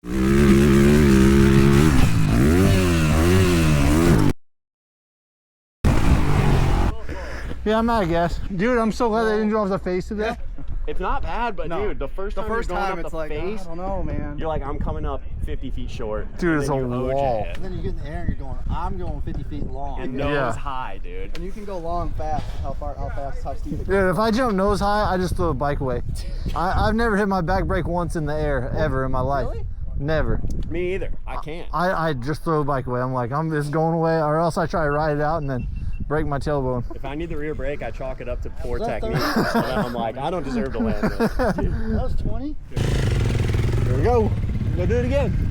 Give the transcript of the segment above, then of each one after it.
Yeah, I'm out of gas. Dude, I'm so glad they didn't go off the face today. Yeah. It's not bad, but dude, the first time you're going up it's the like, face, I don't know, man. you're like, I'm coming up 50 feet short. Dude, it's a wall. And then you get in the air and you're going, I'm going 50 feet long. And nose high, dude. And you can go long, fast. How steep it Dude, if I jump nose high, I just throw the bike away. I've never hit my back brake once in the air, ever in my life. Really? Never. Me either. I can't. I just throw the bike away. I'm like, I'm just going away, or else I try to ride it out and then break my tailbone. If I need the rear brake, I chalk it up to poor technique. And then I'm like, I don't deserve to land this. That was 20? Here we go. Go do it again.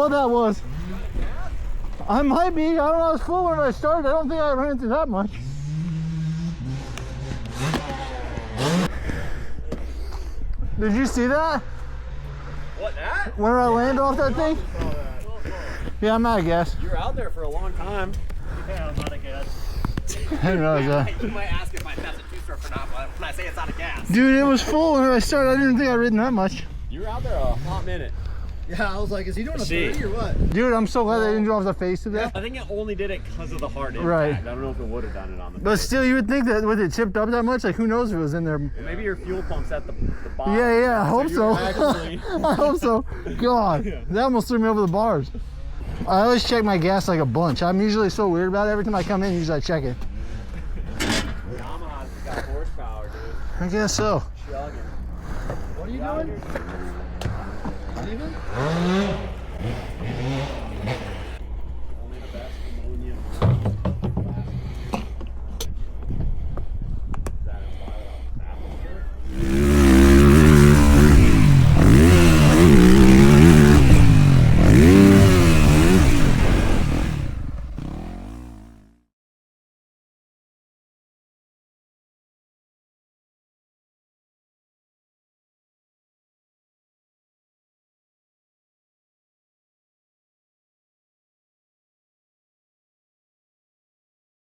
what that was. I might be. I don't know. I was full when I started. I don't think I ran into that much. Did you see that? What, that? When I landed off that thing? Yeah, I'm out of gas. You were out there for a long time. Yeah, I'm out of gas. I didn't realize that. You might ask if my that's a two-stroke or not, but when I say it's out of gas. Dude, it was full when I started. I didn't think I'd ridden that much. You were out there a hot minute. Yeah, I was like, is he doing a See. 30 or what? Dude, I'm so glad they didn't draw off the face of that. I think it only did it because of the hard impact. Right. I don't know if it would have done it on the But face. still, you would think that with it chipped up that much, like who knows if it was in there. Maybe your fuel pump's at the bottom. Yeah, I hope you so. were actually- I hope so. God, that almost threw me over the bars. I always check my gas like a bunch. I'm usually so weird about it. Every time I come in, usually I check it. Yamaha's got horsepower, dude. I guess so. Chugging. What are you doing? Steven?